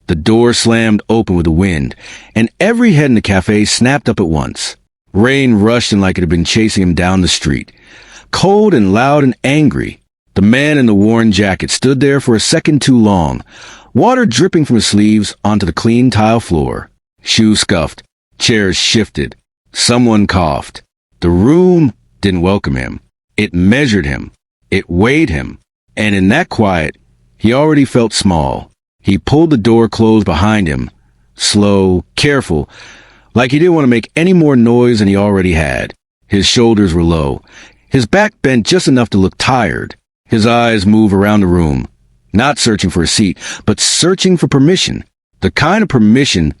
The door slammed open with a wind, and every head in the cafe snapped up at once. Rain rushed in like it had been chasing him down the street. Cold and loud and angry, the man in the worn jacket stood there for a second too long, water dripping from his sleeves onto the clean tile floor. Shoes scuffed, chairs shifted. Someone coughed. The room didn't welcome him. It measured him. It weighed him. And in that quiet, he already felt small. He pulled the door closed behind him, slow, careful, like he didn't want to make any more noise than he already had. His shoulders were low. His back bent just enough to look tired. His eyes moved around the room, not searching for a seat, but searching for permission. The kind of permission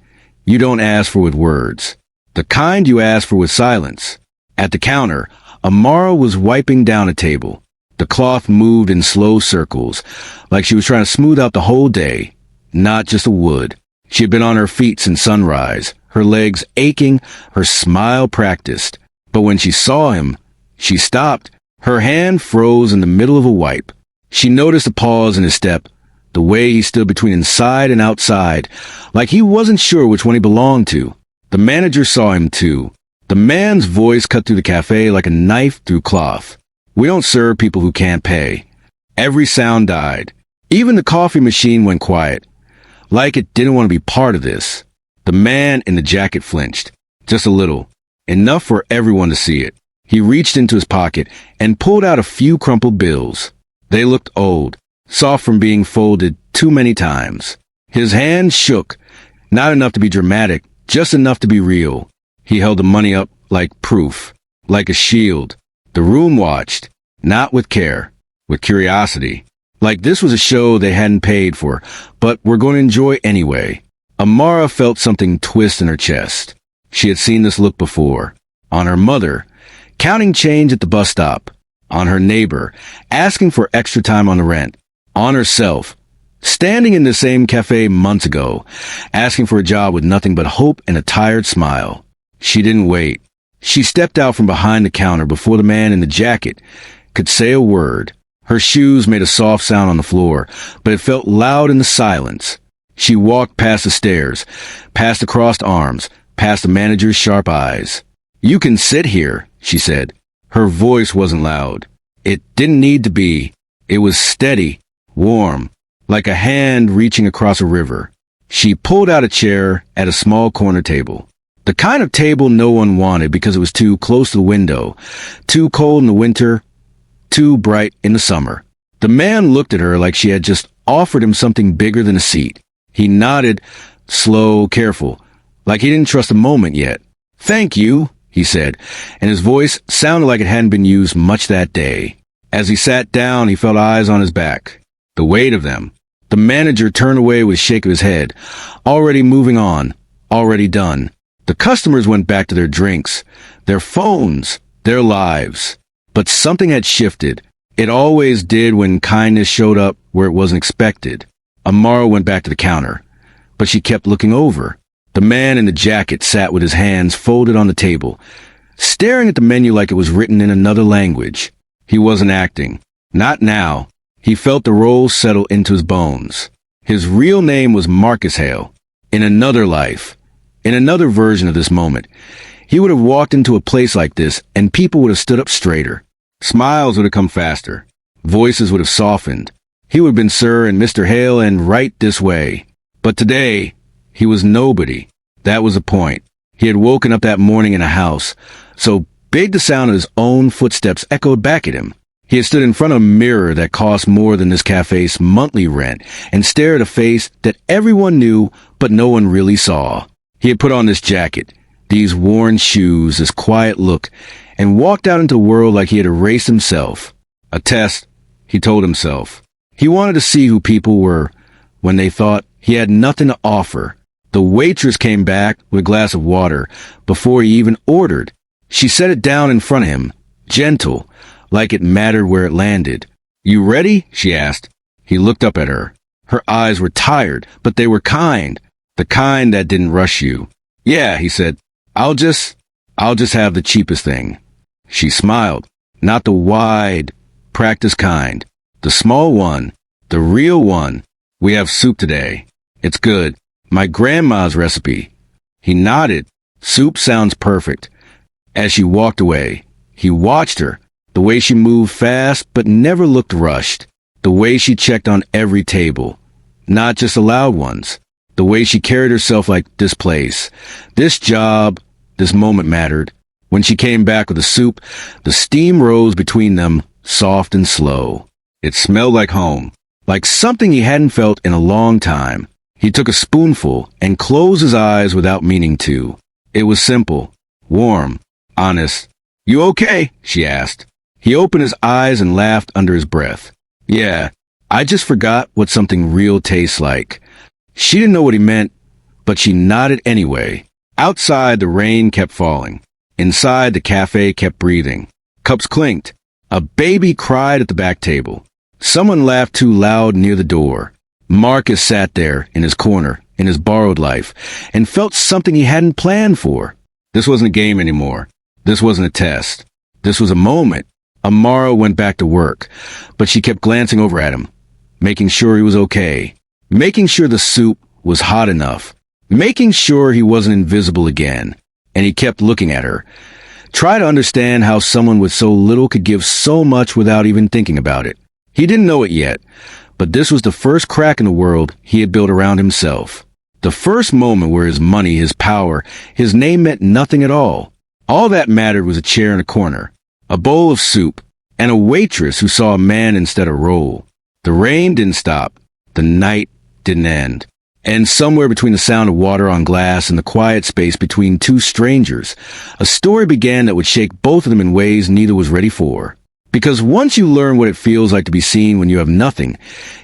you don't ask for with words. The kind you ask for with silence. At the counter, Amara was wiping down a table. The cloth moved in slow circles, like she was trying to smooth out the whole day, not just the wood. She had been on her feet since sunrise, her legs aching, her smile practiced. But when she saw him, she stopped. Her hand froze in the middle of a wipe. She noticed a pause in his step, the way he stood between inside and outside, like he wasn't sure which one he belonged to. The manager saw him too. The man's voice cut through the cafe like a knife through cloth. We don't serve people who can't pay. Every sound died. Even the coffee machine went quiet, like it didn't want to be part of this. The man in the jacket flinched, just a little, enough for everyone to see it. He reached into his pocket and pulled out a few crumpled bills. They looked old, soft from being folded too many times. His hand shook, not enough to be dramatic, just enough to be real. He held the money up like proof, like a shield. The room watched, not with care, with curiosity. Like this was a show they hadn't paid for, but were going to enjoy anyway. Amara felt something twist in her chest. She had seen this look before. On her mother, counting change at the bus stop. On her neighbor, asking for extra time on the rent. On herself, standing in the same cafe months ago, asking for a job with nothing but hope and a tired smile. She didn't wait. She stepped out from behind the counter before the man in the jacket could say a word. Her shoes made a soft sound on the floor, but it felt loud in the silence. She walked past the stairs, past the crossed arms, past the manager's sharp eyes. "You can sit here," she said. Her voice wasn't loud. It didn't need to be. It was steady, warm, like a hand reaching across a river. She pulled out a chair at a small corner table. The kind of table no one wanted because it was too close to the window, too cold in the winter, too bright in the summer. The man looked at her like she had just offered him something bigger than a seat. He nodded, slow, careful, like he didn't trust the moment yet. "Thank you," he said, and his voice sounded like it hadn't been used much that day. As he sat down, he felt eyes on his back, the weight of them. The manager turned away with a shake of his head, already moving on, already done. The customers went back to their drinks, their phones, their lives. But something had shifted. It always did when kindness showed up where it wasn't expected. Amara went back to the counter, but she kept looking over. The man in the jacket sat with his hands folded on the table, staring at the menu like it was written in another language. He wasn't acting. Not now. He felt the role settle into his bones. His real name was Marcus Hale. In another life, in another version of this moment, he would have walked into a place like this and people would have stood up straighter. Smiles would have come faster. Voices would have softened. He would have been Sir and Mr. Hale and right this way. But today, he was nobody. That was the point. He had woken up that morning in a house, so big the sound of his own footsteps echoed back at him. He had stood in front of a mirror that cost more than this cafe's monthly rent and stared at a face that everyone knew but no one really saw. He had put on this jacket, these worn shoes, this quiet look, and walked out into the world like he had erased himself. A test, he told himself. He wanted to see who people were when they thought he had nothing to offer. The waitress came back with a glass of water before he even ordered. She set it down in front of him, gentle, like it mattered where it landed. "You ready?" she asked. He looked up at her. Her eyes were tired, but they were kind. The kind that didn't rush you. "Yeah," he said. I'll just have the cheapest thing." She smiled. Not the wide, practiced kind. The small one. The real one. "We have soup today." It's good. My grandma's recipe. He nodded. Soup sounds perfect. As she walked away, he watched her, the way she moved fast but never looked rushed, the way she checked on every table, not just the loud ones, the way she carried herself like this place, this job, this moment mattered. When she came back with the soup, the steam rose between them, soft and slow. It smelled like home, like something he hadn't felt in a long time. He took a spoonful and closed his eyes without meaning to. It was simple, warm, honest. "You okay?" she asked. He opened his eyes and laughed under his breath. "Yeah, I just forgot what something real tastes like." She didn't know what he meant, but she nodded anyway. Outside, the rain kept falling. Inside, the cafe kept breathing. Cups clinked. A baby cried at the back table. Someone laughed too loud near the door. Marcus sat there in his corner, in his borrowed life, and felt something he hadn't planned for. This wasn't a game anymore. This wasn't a test. This was a moment. Amara went back to work, but she kept glancing over at him, making sure he was okay, making sure the soup was hot enough, making sure he wasn't invisible again. And he kept looking at her. Try to understand how someone with so little could give so much without even thinking about it. He didn't know it yet, but this was the first crack in the world he had built around himself. The first moment where his money, his power, his name meant nothing at all. All that mattered was a chair in a corner, a bowl of soup, and a waitress who saw a man instead of a role. The rain didn't stop. The night didn't end. And somewhere between the sound of water on glass and the quiet space between two strangers, a story began that would shake both of them in ways neither was ready for. Because once you learn what it feels like to be seen when you have nothing,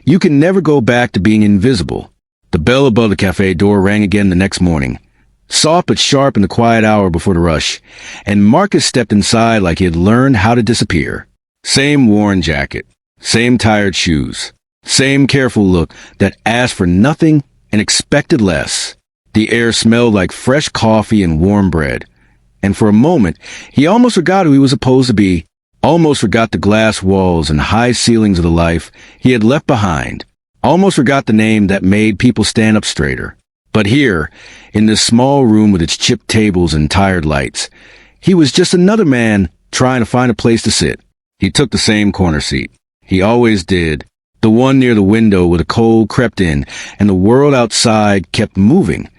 you can never go back to being invisible. The bell above the cafe door rang again the next morning, soft but sharp in the quiet hour before the rush, and Marcus stepped inside like he had learned how to disappear. Same worn jacket, same tired shoes, same careful look that asked for nothing and expected less. The air smelled like fresh coffee and warm bread. And for a moment, he almost forgot who he was supposed to be, almost forgot the glass walls and high ceilings of the life he had left behind, almost forgot the name that made people stand up straighter. But here, in this small room with its chipped tables and tired lights, he was just another man trying to find a place to sit. He took the same corner seat. He always did. The one near the window where the cold crept in and the world outside kept moving,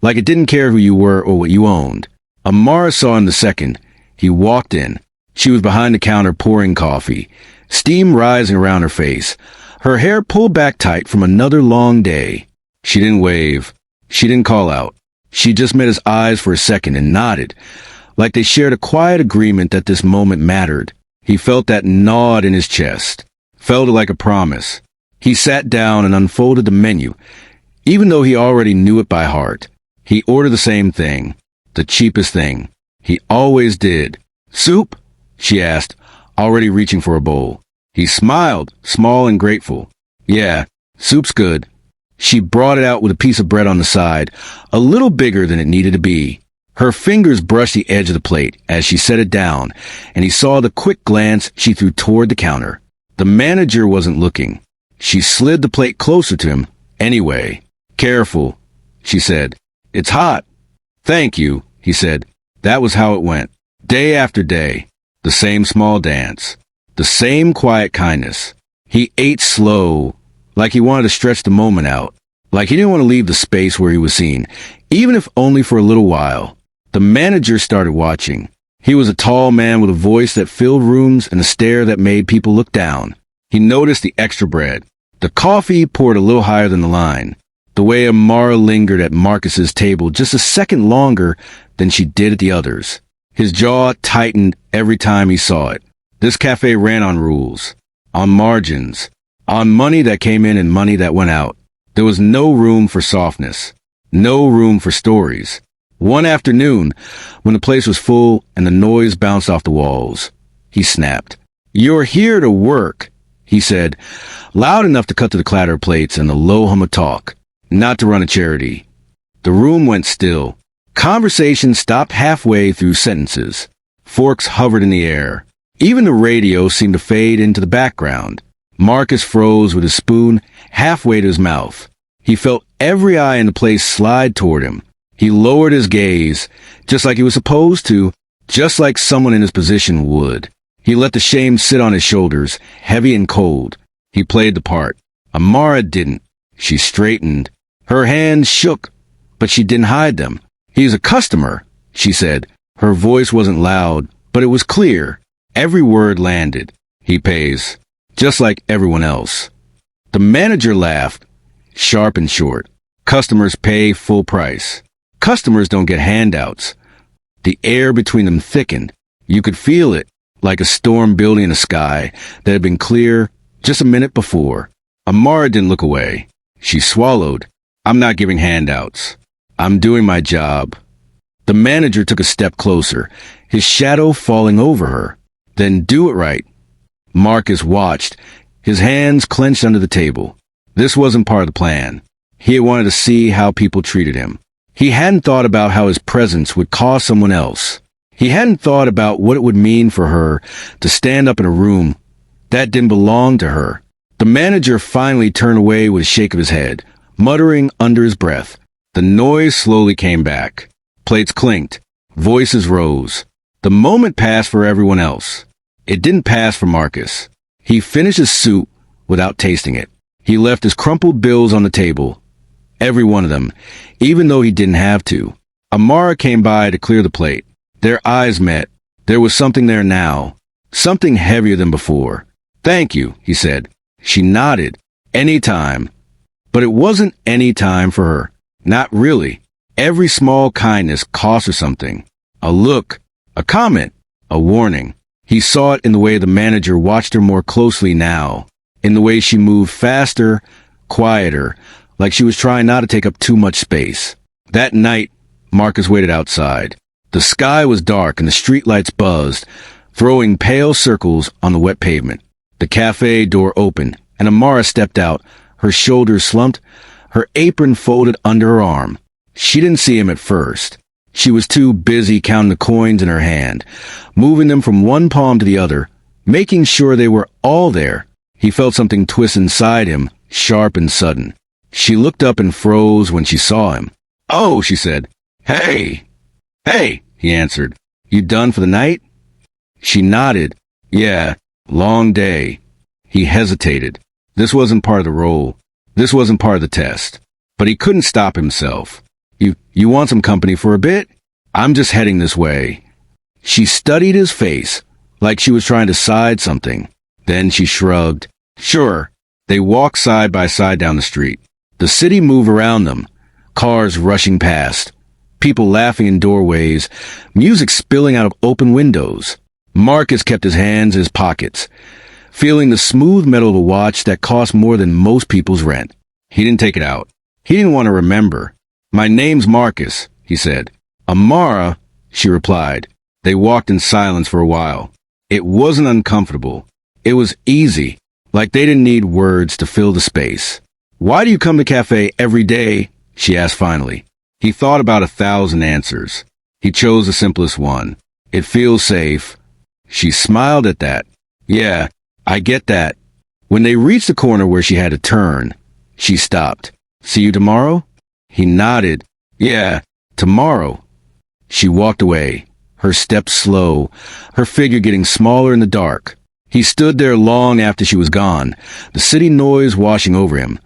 like it didn't care who you were or what you owned. Amara saw him the second. He walked in. She was behind the counter pouring coffee, steam rising around her face, her hair pulled back tight from another long day. She didn't wave. She didn't call out. She just met his eyes for a second and nodded, like they shared a quiet agreement that this moment mattered. He felt that gnawed in his chest. Felt it like a promise. He sat down and unfolded the menu, even though he already knew it by heart. He ordered the same thing, the cheapest thing. He always did. "Soup?" she asked, already reaching for a bowl. He smiled, small and grateful. "Yeah, soup's good." She brought it out with a piece of bread on the side, a little bigger than it needed to be. Her fingers brushed the edge of the plate as she set it down, and he saw the quick glance she threw toward the counter. The manager wasn't looking. She slid the plate closer to him anyway. "Careful," she said. "It's hot." "Thank you," he said. That was how it went. Day after day. The same small dance. The same quiet kindness. He ate slow, like he wanted to stretch the moment out. Like he didn't want to leave the space where he was seen, even if only for a little while. The manager started watching. He was a tall man with a voice that filled rooms and a stare that made people look down. He noticed the extra bread. The coffee poured a little higher than the line. The way Amara lingered at Marcus's table just a second longer than she did at the others. His jaw tightened every time he saw it. This cafe ran on rules, on margins, on money that came in and money that went out. There was no room for softness, no room for stories. One afternoon, when the place was full and the noise bounced off the walls, he snapped. "You're here to work," he said, loud enough to cut to the clatter of plates and the low hum of talk, "not to run a charity." The room went still. Conversation stopped halfway through sentences. Forks hovered in the air. Even the radio seemed to fade into the background. Marcus froze with his spoon halfway to his mouth. He felt every eye in the place slide toward him. He lowered his gaze, just like he was supposed to, just like someone in his position would. He let the shame sit on his shoulders, heavy and cold. He played the part. Amara didn't. She straightened. Her hands shook, but she didn't hide them. "He's a customer," she said. Her voice wasn't loud, but it was clear. Every word landed. "He pays, just like everyone else." The manager laughed, sharp and short. "Customers pay full price. Customers don't get handouts." The air between them thickened. You could feel it, like a storm building in the sky that had been clear just a minute before. Amara didn't look away. She swallowed. "I'm not giving handouts. I'm doing my job." The manager took a step closer, his shadow falling over her. "Then do it right." Marcus watched, his hands clenched under the table. This wasn't part of the plan. He had wanted to see how people treated him. He hadn't thought about how his presence would cost someone else. He hadn't thought about what it would mean for her to stand up in a room that didn't belong to her. The manager finally turned away with a shake of his head, muttering under his breath. The noise slowly came back. Plates clinked. Voices rose. The moment passed for everyone else. It didn't pass for Marcus. He finished his soup without tasting it. He left his crumpled bills on the table. Every one of them, even though he didn't have to. Amara came by to clear the plate. Their eyes met. There was something there now. Something heavier than before. "Thank you," he said. She nodded. "Any time." But it wasn't any time for her. Not really. Every small kindness cost her something. A look, a comment, a warning. He saw it in the way the manager watched her more closely now, in the way she moved faster, quieter, like she was trying not to take up too much space. That night, Marcus waited outside. The sky was dark and the streetlights buzzed, throwing pale circles on the wet pavement. The cafe door opened, and Amara stepped out, her shoulders slumped, her apron folded under her arm. She didn't see him at first. She was too busy counting the coins in her hand, moving them from one palm to the other, making sure they were all there. He felt something twist inside him, sharp and sudden. She looked up and froze when she saw him. "Oh," she said. "Hey." "Hey," he answered. "You done for the night?" She nodded. "Yeah, long day." He hesitated. This wasn't part of the role. This wasn't part of the test. But he couldn't stop himself. You want some company for a bit? I'm just heading this way." She studied his face, like she was trying to decide something. Then she shrugged. "Sure." They walked side by side down the street. The city moved around them, cars rushing past, people laughing in doorways, music spilling out of open windows. Marcus kept his hands in his pockets, feeling the smooth metal of a watch that cost more than most people's rent. He didn't take it out. He didn't want to remember. "My name's Marcus," he said. "Amara," she replied. They walked in silence for a while. It wasn't uncomfortable. It was easy, like they didn't need words to fill the space. "Why do you come to cafe every day?" she asked finally. He thought about 1,000 answers. He chose the simplest one. "It feels safe." She smiled at that. "Yeah, I get that." When they reached the corner where she had to turn, she stopped. "See you tomorrow?" He nodded. "Yeah, tomorrow." She walked away, her steps slow, her figure getting smaller in the dark. He stood there long after she was gone, the city noise washing over him,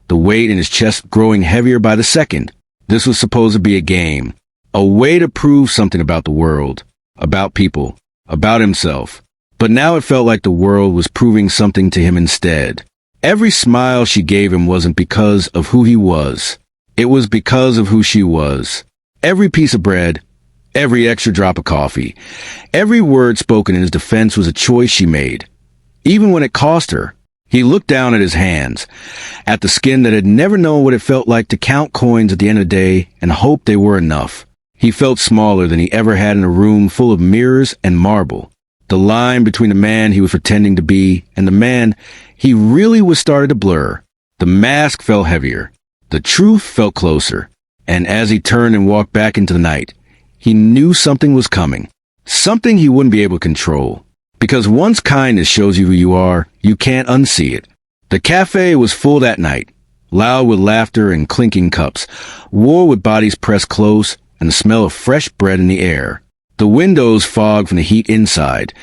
the weight in his chest growing heavier by the second. This was supposed to be a game, a way to prove something about the world, about people, about himself. But now it felt like the world was proving something to him instead. Every smile she gave him wasn't because of who he was. It was because of who she was. Every piece of bread, every extra drop of coffee, every word spoken in his defense was a choice she made, even when it cost her. He looked down at his hands, at the skin that had never known what it felt like to count coins at the end of the day and hope they were enough. He felt smaller than he ever had in a room full of mirrors and marble. The line between the man he was pretending to be and the man he really was started to blur. The mask felt heavier. The truth felt closer. And as he turned and walked back into the night, he knew something was coming. Something he wouldn't be able to control. Because once kindness shows you who you are, you can't unsee it. The cafe was full that night. loud with laughter and clinking cups, war with bodies pressed close, and the smell of fresh bread in the air. The windows fogged from the heat inside,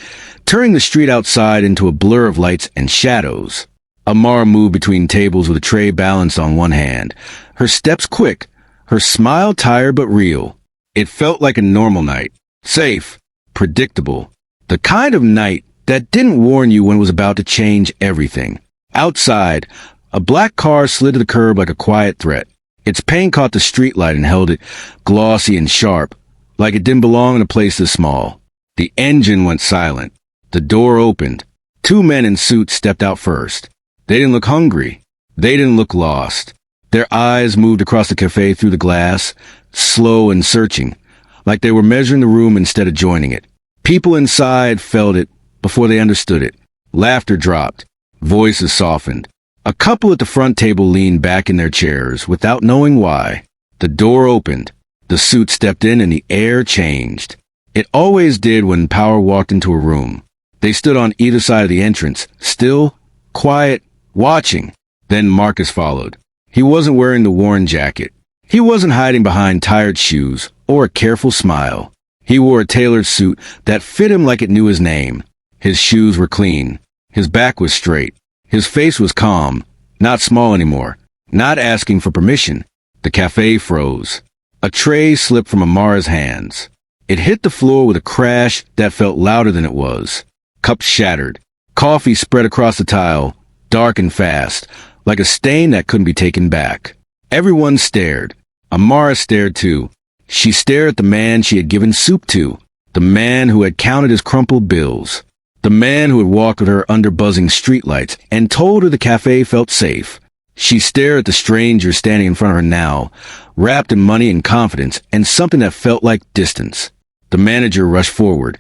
turning the street outside into a blur of lights and shadows. Amara moved between tables with a tray balanced on one hand, her steps quick, her smile tired but real. It felt like a normal night. Safe, predictable. The kind of night that didn't warn you when it was about to change everything. Outside, a black car slid to the curb like a quiet threat. Its paint caught the streetlight and held it, glossy and sharp, like it didn't belong in a place this small. The engine went silent. The door opened. Two men in suits stepped out first. They didn't look hungry. They didn't look lost. Their eyes moved across the cafe through the glass, slow and searching, like they were measuring the room instead of joining it. People inside felt it before they understood it. Laughter dropped. Voices softened. A couple at the front table leaned back in their chairs without knowing why. The door opened. The suit stepped in and the air changed. It always did when power walked into a room. They stood on either side of the entrance, still, quiet, watching. Then Marcus followed. He wasn't wearing the worn jacket. He wasn't hiding behind tired shoes or a careful smile. He wore a tailored suit that fit him like it knew his name. His shoes were clean. His back was straight. His face was calm, not small anymore, not asking for permission. The cafe froze. A tray slipped from Amara's hands. It hit the floor with a crash that felt louder than it was. Cups shattered. Coffee spread across the tile, dark and fast, like a stain that couldn't be taken back. Everyone stared. Amara stared too. She stared at the man she had given soup to, the man who had counted his crumpled bills, the man who had walked with her under buzzing streetlights and told her the cafe felt safe. She stared at the stranger standing in front of her now, wrapped in money and confidence and something that felt like distance. The manager rushed forward,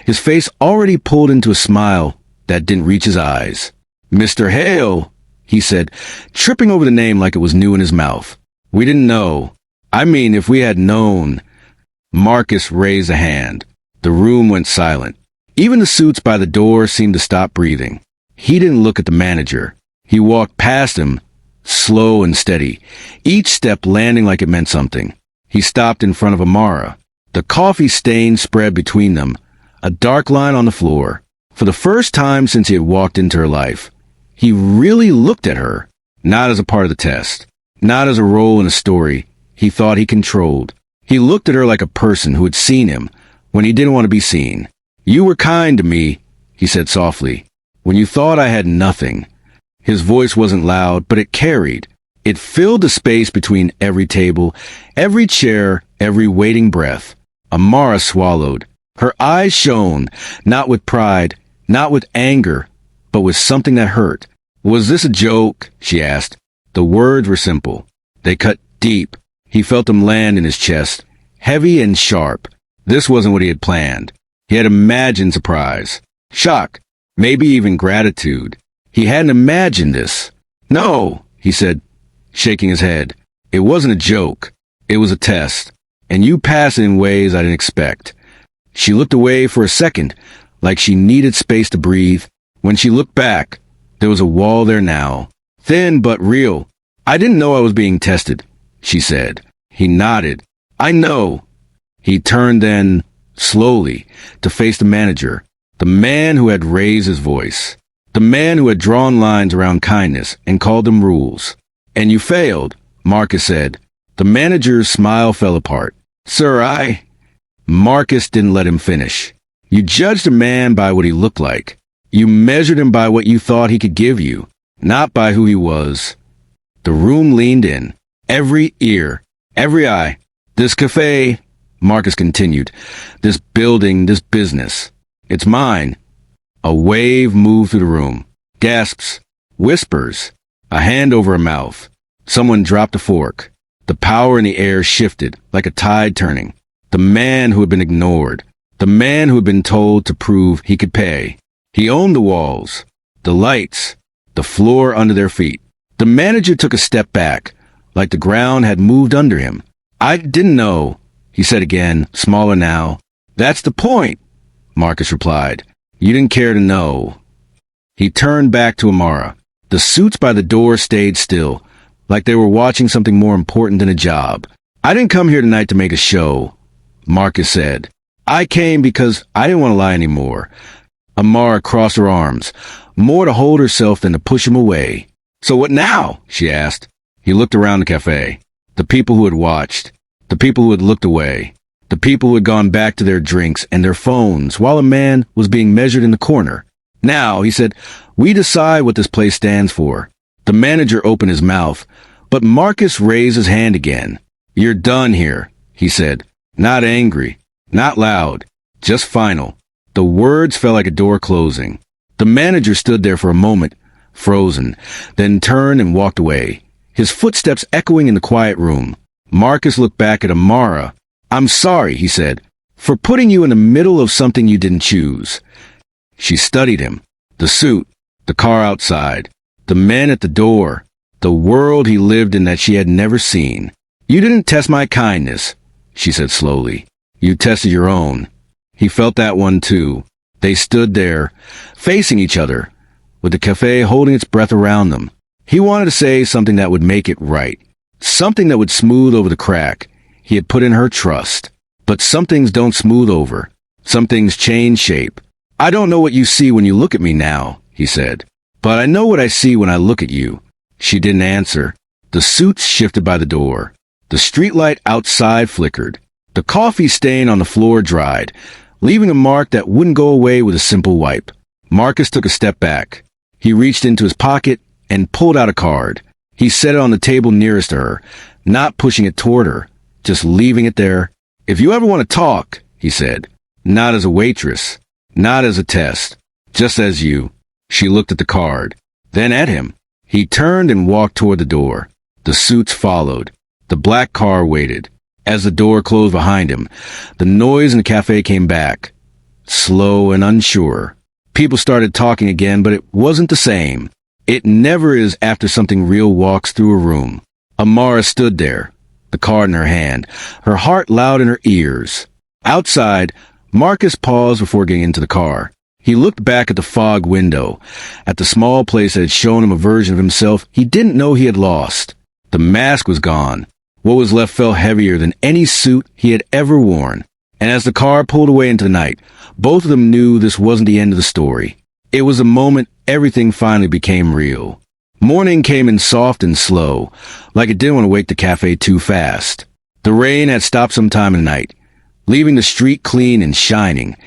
his face already pulled into a smile that didn't reach his eyes. "Mr. Hale," he said, tripping over the name like it was new in his mouth. "We didn't know. I mean, if we had known." Marcus raised a hand. The room went silent. Even the suits by the door seemed to stop breathing. He didn't look at the manager. He walked past him, slow and steady, each step landing like it meant something. He stopped in front of Amara. The coffee stain spread between them, a dark line on the floor. For the first time since he had walked into her life, he really looked at her, not as a part of the test, not as a role in a story he thought he controlled. He looked at her like a person who had seen him when he didn't want to be seen. "You were kind to me," he said softly, "when you thought I had nothing." His voice wasn't loud, but it carried. It filled the space between every table, every chair, every waiting breath. Amara swallowed. Her eyes shone, not with pride, not with anger, but with something that hurt. "Was this a joke?" she asked. The words were simple. They cut deep. He felt them land in his chest, heavy and sharp. This wasn't what he had planned. He had imagined surprise, shock, maybe even gratitude. He hadn't imagined this. "No," he said, shaking his head. "It wasn't a joke. It was a test. And you passed it in ways I didn't expect." She looked away for a second, like she needed space to breathe. When she looked back, there was a wall there now, thin but real. "I didn't know I was being tested," she said. He nodded. "I know." He turned then, slowly, to face the manager, the man who had raised his voice, the man who had drawn lines around kindness and called them rules. "And you failed," Marcus said. The manager's smile fell apart. "Sir, Marcus didn't let him finish. "You judged a man by what he looked like. You measured him by what you thought he could give you, not by who he was." The room leaned in. Every ear, every eye. "This cafe," Marcus continued, "this building, this business, it's mine." A wave moved through the room. Gasps, whispers, a hand over a mouth. Someone dropped a fork. The power in the air shifted, like a tide turning. The man who had been ignored. The man who had been told to prove he could pay. He owned the walls, the lights, the floor under their feet. The manager took a step back, like the ground had moved under him. "I didn't know," he said again, smaller now. "That's the point," Marcus replied. "You didn't care to know." He turned back to Amara. The suits by the door stayed still, like they were watching something more important than a job. "I didn't come here tonight to make a show," Marcus said. "I came because I didn't want to lie anymore." Amara crossed her arms, more to hold herself than to push him away. "So what now?" she asked. He looked around the cafe. The people who had watched. The people who had looked away. The people who had gone back to their drinks and their phones while a man was being measured in the corner. "Now," he said, "we decide what this place stands for." The manager opened his mouth, but Marcus raised his hand again. "You're done here," he said. Not angry, not loud, just final. The words felt like a door closing. The manager stood there for a moment, frozen, then turned and walked away, his footsteps echoing in the quiet room. Marcus looked back at Amara. "I'm sorry," he said, "for putting you in the middle of something you didn't choose." She studied him. The suit, the car outside, the men at the door, the world he lived in that she had never seen. "You didn't test my kindness," she said slowly. "You tested your own." He felt that one too. They stood there, facing each other, with the cafe holding its breath around them. He wanted to say something that would make it right, something that would smooth over the crack. He had put in her trust. But some things don't smooth over. Some things change shape. "I don't know what you see when you look at me now," he said, "but I know what I see when I look at you." She didn't answer. The suits shifted by the door. The streetlight outside flickered. The coffee stain on the floor dried, leaving a mark that wouldn't go away with a simple wipe. Marcus took a step back. He reached into his pocket and pulled out a card. He set it on the table nearest to her, not pushing it toward her, just leaving it there. "If you ever want to talk," he said, "not as a waitress, not as a test, just as you." She looked at the card, then at him. He turned and walked toward the door. The suits followed. The black car waited. As the door closed behind him, the noise in the cafe came back, slow and unsure. People started talking again, but it wasn't the same. It never is after something real walks through a room. Amara stood there, the card in her hand, her heart loud in her ears. Outside, Marcus paused before getting into the car. He looked back at the fog window, at the small place that had shown him a version of himself he didn't know he had lost. The mask was gone. What was left felt heavier than any suit he had ever worn. And as the car pulled away into the night, both of them knew this wasn't the end of the story. It was a moment everything finally became real. Morning came in soft and slow, like it didn't want to wake the cafe too fast. The rain had stopped sometime in the night, leaving the street clean and shining,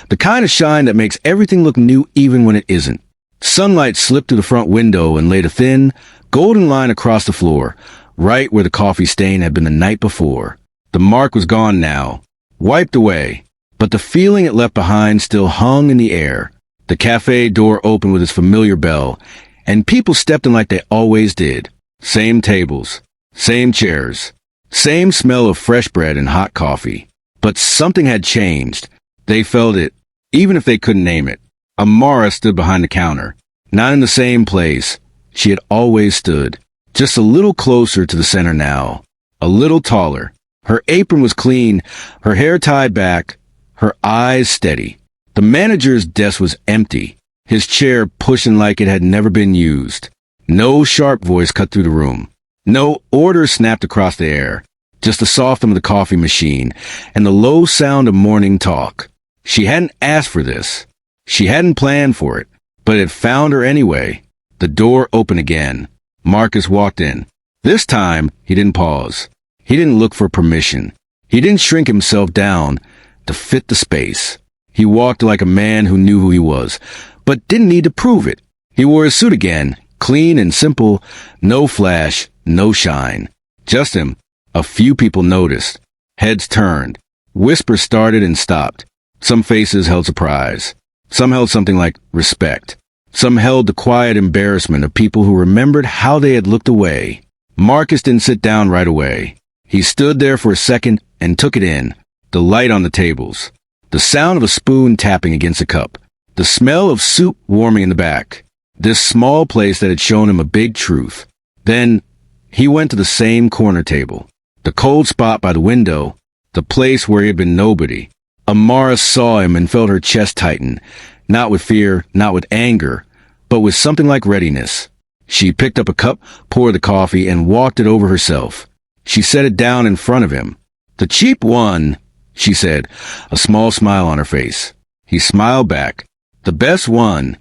the kind of shine that makes everything look new even when it isn't. Sunlight slipped through the front window and laid a thin, golden line across the floor, right where the coffee stain had been the night before. The mark was gone now, wiped away, but the feeling it left behind still hung in the air. The cafe door opened with its familiar bell, and people stepped in like they always did. Same tables, same chairs, same smell of fresh bread and hot coffee. But something had changed. They felt it, even if they couldn't name it. Amara stood behind the counter, not in the same place she had always stood, just a little closer to the center now, a little taller. Her apron was clean, her hair tied back, her eyes steady. The manager's desk was empty, his chair pushing like it had never been used. No sharp voice cut through the room. No order snapped across the air. Just the soft hum of the coffee machine and the low sound of morning talk. She hadn't asked for this. She hadn't planned for it, but it found her anyway. The door opened again. Marcus walked in. This time, he didn't pause. He didn't look for permission. He didn't shrink himself down to fit the space. He walked like a man who knew who he was, but didn't need to prove it. He wore his suit again, clean and simple, no flash, no shine. Just him. A few people noticed. Heads turned. Whispers started and stopped. Some faces held surprise. Some held something like respect. Some held the quiet embarrassment of people who remembered how they had looked away. Marcus didn't sit down right away. He stood there for a second and took it in. The light on the tables. The sound of a spoon tapping against a cup. The smell of soup warming in the back. This small place that had shown him a big truth. Then he went to the same corner table. The cold spot by the window. The place where he had been nobody. Amara saw him and felt her chest tighten. Not with fear, not with anger, but with something like readiness. She picked up a cup, poured the coffee, and walked it over herself. She set it down in front of him. "The cheap one," she said, a small smile on her face. He smiled back. "The best one."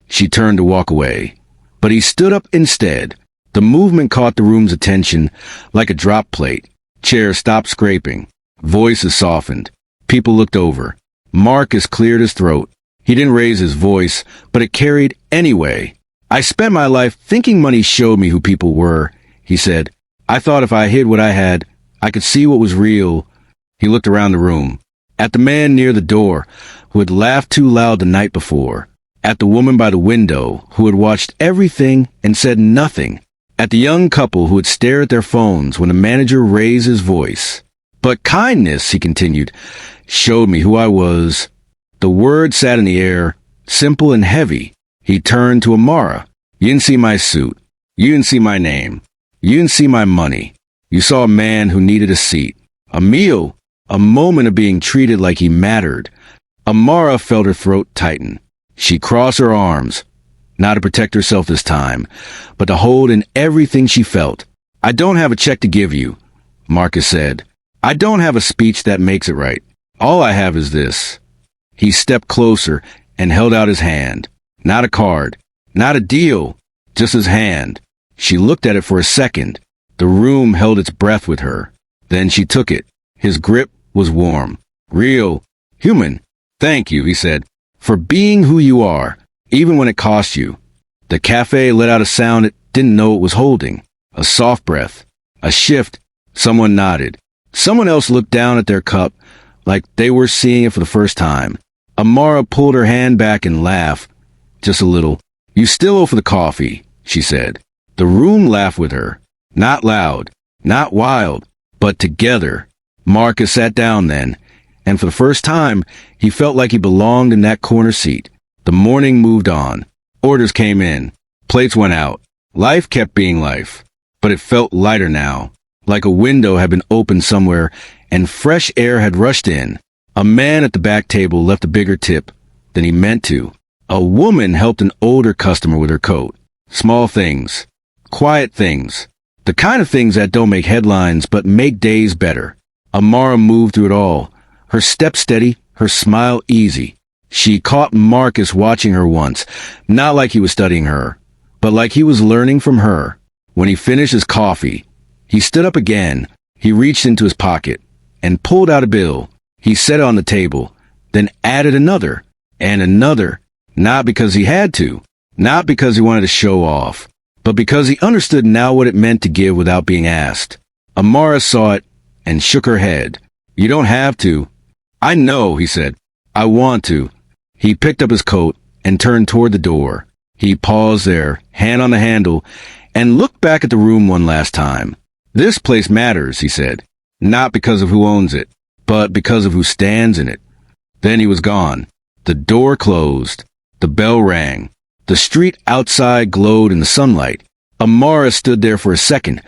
She turned to walk away, but he stood up instead. The movement caught the room's attention like a drop plate. Chairs stopped scraping. Voices softened. People looked over. Marcus cleared his throat. He didn't raise his voice, but it carried anyway. "I spent my life thinking money showed me who people were," he said. "I thought if I hid what I had, I could see what was real." He looked around the room. At the man near the door, who had laughed too loud the night before. At the woman by the window, who had watched everything and said nothing. At the young couple who had stared at their phones when the manager raised his voice. "But kindness," he continued, "showed me who I was." The word sat in the air, simple and heavy. He turned to Amara. "You didn't see my suit. You didn't see my name. You didn't see my money. You saw a man who needed a seat, a meal, a moment of being treated like he mattered." Amara felt her throat tighten. She crossed her arms, not to protect herself this time, but to hold in everything she felt. "I don't have a check to give you," Marcus said. "I don't have a speech that makes it right. All I have is this." He stepped closer and held out his hand. Not a card, not a deal, just his hand. She looked at it for a second. The room held its breath with her. Then she took it. His grip was warm, real, human. "Thank you," he said, "for being who you are, even when it cost you." The cafe let out a sound it didn't know it was holding. A soft breath, a shift. Someone nodded. Someone else looked down at their cup like they were seeing it for the first time. Amara pulled her hand back and laughed, just a little. "You still owe for the coffee," she said. The room laughed with her. Not loud, not wild, but together. Marcus sat down then, and for the first time, he felt like he belonged in that corner seat. The morning moved on. Orders came in. Plates went out. Life kept being life. But it felt lighter now, like a window had been opened somewhere and fresh air had rushed in. A man at the back table left a bigger tip than he meant to. A woman helped an older customer with her coat. Small things. Quiet things. The kind of things that don't make headlines but make days better. Amara moved through it all. Her step steady, her smile easy. She caught Marcus watching her once, not like he was studying her, but like he was learning from her. When he finished his coffee, he stood up again. He reached into his pocket and pulled out a bill. He set it on the table, then added another and another, not because he had to, not because he wanted to show off, but because he understood now what it meant to give without being asked. Amara saw it and shook her head. "You don't have to." "I know," he said. "I want to." He picked up his coat and turned toward the door. He paused there, hand on the handle, and looked back at the room one last time. "This place matters," he said, "not because of who owns it, but because of who stands in it." Then he was gone. The door closed. The bell rang. The street outside glowed in the sunlight. Amara stood there for a second,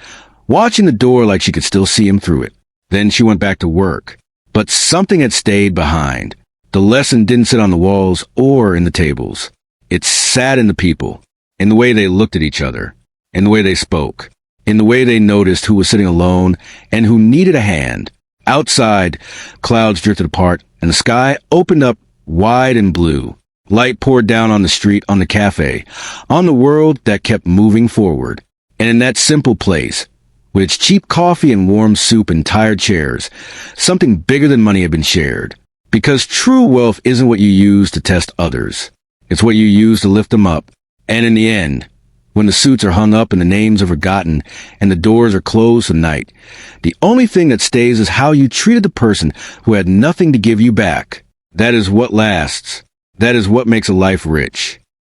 watching the door like she could still see him through it. Then she went back to work. But something had stayed behind. The lesson didn't sit on the walls or in the tables. It sat in the people, in the way they looked at each other, in the way they spoke, in the way they noticed who was sitting alone and who needed a hand. Outside, clouds drifted apart, and the sky opened up wide and blue. Light poured down on the street, on the cafe, on the world that kept moving forward. And in that simple place, with its cheap coffee and warm soup and tired chairs, something bigger than money had been shared. Because true wealth isn't what you use to test others. It's what you use to lift them up. And in the end, when the suits are hung up and the names are forgotten and the doors are closed tonight, the only thing that stays is how you treated the person who had nothing to give you back. That is what lasts. That is what makes a life rich.